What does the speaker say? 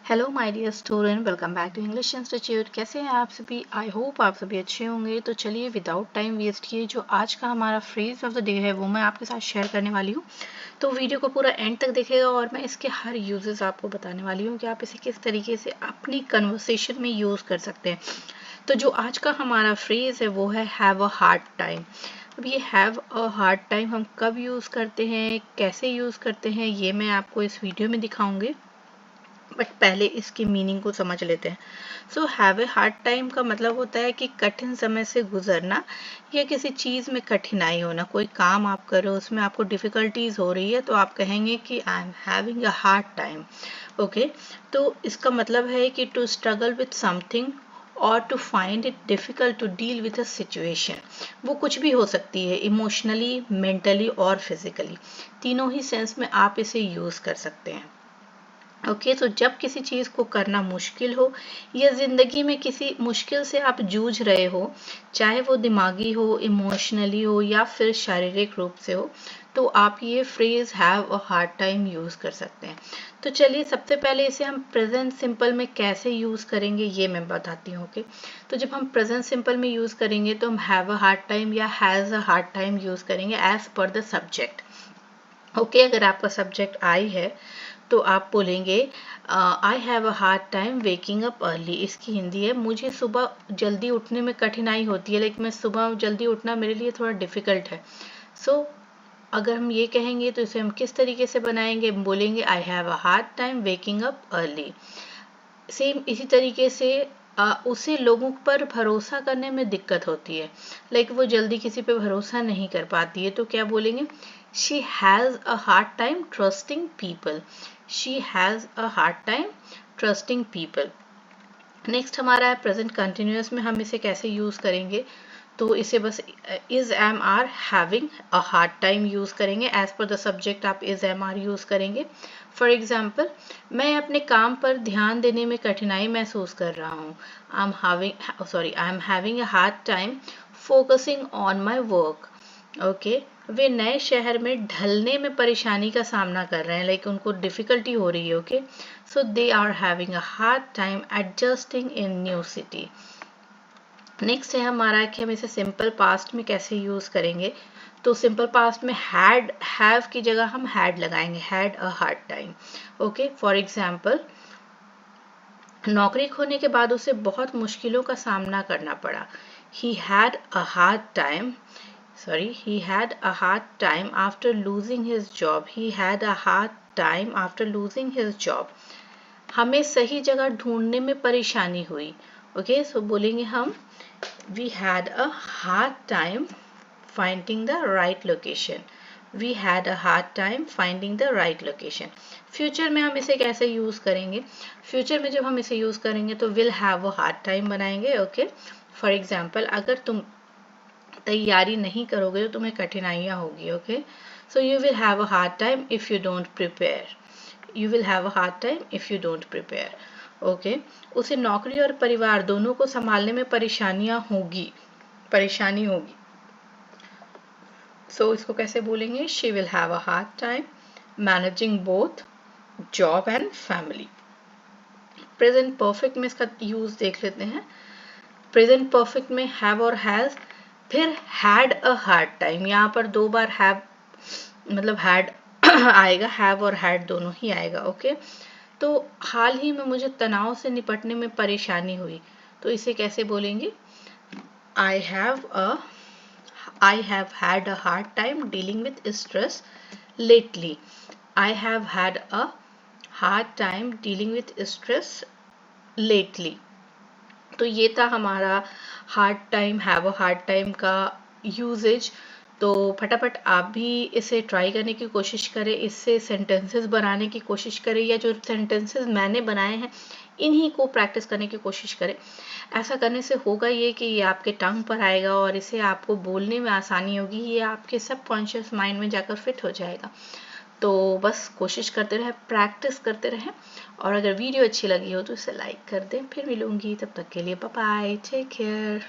Hello my dear student, welcome back to English institute. कैसे हैं आप सभी? आई होप आप सभी अच्छे होंगे। तो चलिए विदाउट टाइम वेस्ट किए जो आज का हमारा फ्रेज ऑफ द डे है वो मैं आपके साथ शेयर करने वाली हूँ। तो वीडियो को पूरा एंड तक देखिएगा और मैं इसके हर यूजेस आपको बताने वाली हूँ कि आप इसे किस तरीके से अपनी कन्वर्सेशन में यूज़ कर सकते हैं। तो जो आज का हमारा फ्रेज है वो है हैव अ हार्ड टाइम। अब ये हैव अ हार्ड टाइम हम कब यूज़ करते हैं, कैसे यूज़ करते हैं, ये मैं आपको इस वीडियो में दिखाऊंगी। बट पहले इसकी मीनिंग को समझ लेते हैं। So have a hard time का मतलब होता है कि कठिन समय से गुजरना या किसी चीज़ में कठिनाई होना। कोई काम आप कर रहे हो उसमें आपको डिफ़िकल्टीज हो रही है तो आप कहेंगे कि I am having a hard time. Okay, तो इसका मतलब है कि टू स्ट्रगल विथ समथिंग और to find it difficult to deal with a situation. वो कुछ भी हो सकती है, इमोशनली, मेंटली और फिजिकली। तीनों ही सेंस में आप इसे यूज़ कर सकते हैं। ओके, तो जब किसी चीज़ को करना मुश्किल हो या ज़िंदगी में किसी मुश्किल से आप जूझ रहे हो, चाहे वो दिमागी हो, इमोशनली हो या फिर शारीरिक रूप से हो, तो आप ये phrase have a hard time use कर सकते हैं। तो चलिए सबसे पहले इसे हम प्रेजेंट सिंपल में कैसे यूज़ करेंगे ये मैं बताती हूँ। ओके, तो जब हम प्रेजेंट सिंपल में यूज़ करेंगे तो हम हैव अ हार्ड टाइम या has a hard time use करेंगे as per the subject. Okay, अगर आपका सब्जेक्ट आई है तो आप बोलेंगे I have a hard time waking up early. इसकी हिंदी है मुझे सुबह जल्दी उठने में कठिनाई होती है, लेकिन मैं सुबह जल्दी उठना मेरे लिए थोड़ा डिफिकल्ट है। सो अगर हम ये कहेंगे तो इसे हम किस तरीके से बनाएंगे? हम बोलेंगे I have a hard time waking up early. Same इसी तरीके से उसे लोगों पर भरोसा करने में दिक्कत होती है, लाइक वो जल्दी किसी पे भरोसा नहीं कर पाती है, तो क्या बोलेंगे? She has a hard time trusting people. She has a hard time trusting people. Next हमारा है प्रेजेंट कंटिन्यूअस में हम इसे कैसे यूज़ करेंगे? तो इसे बस is am are having a hard time use करेंगे। एज पर द सब्जेक्ट आप इज एम आर यूज़ करेंगे। फॉर एग्जाम्पल, मैं अपने काम पर ध्यान देने में कठिनाई महसूस कर रहा हूँ। I am having a hard time focusing on my work. Okay, वे नए शहर में ढलने में परेशानी का सामना कर रहे हैं, लाइक उनको डिफिकल्टी हो रही है। Okay, so they are having a hard time adjusting in new city. Next है हमारा कि हम इसे सिंपल पास्ट में कैसे यूज करेंगे। तो सिंपल पास्ट में हैड हैव की जगह हम हैड लगाएंगे, had a hard time. Okay, for example, नौकरी खोने के बाद उसे बहुत मुश्किलों का सामना करना पड़ा। He had a hard time he had a hard time after losing his job. He had a hard time after losing his job. हमें सही जगह ढूंढने में परेशानी हुई। ओके, सो बोलेंगे हम we had a hard time finding the right location. We had a hard time finding the right location. Future में हम इसे कैसे यूज करेंगे? फ्यूचर में जब हम इसे यूज करेंगे तो will have a hard time बनाएंगे। ओके, फॉर एग्जाम्पल, अगर तुम तैयारी नहीं करोगे तो तुम्हें कठिनाइयाँ होगी। Okay, so you will have a hard time if you don't prepare. You will have a hard time if you don't prepare. Okay, उसे नौकरी और परिवार दोनों को संभालने में परेशानी होगी। सो इसको कैसे बोलेंगे? She will have a hard time managing both job and family. Present perfect में इसका यूज देख लेते हैं। प्रेजेंट परफेक्ट में हैव और हैज, फिर हैड अ हार्ड टाइम। यहाँ पर दो बार हैव मतलब हैड आएगा, हैव और हैड दोनों ही आएगा। ओके, तो हाल ही में मुझे तनाव से निपटने में परेशानी हुई, तो इसे कैसे बोलेंगे? I have had a hard time dealing with stress lately. I have had a hard time dealing with stress lately. तो ये था हमारा hard time, have a hard time का यूजेज। तो फटाफट आप भी इसे ट्राई करने की कोशिश करें, इससे सेंटेंसेस बनाने की कोशिश करें, या जो सेंटेंसेस मैंने बनाए हैं इन्हीं को प्रैक्टिस करने की कोशिश करें। ऐसा करने से होगा ये कि ये आपके टंग पर आएगा और इसे आपको बोलने में आसानी होगी, ये आपके सबकॉन्शियस माइंड में जाकर फिट हो जाएगा। तो बस कोशिश करते रहें, प्रैक्टिस करते रहें, और अगर वीडियो अच्छी लगी हो तो इसे लाइक कर दें। फिर मिलूंगी, तब तक के लिए बाय बाय, टेक केयर।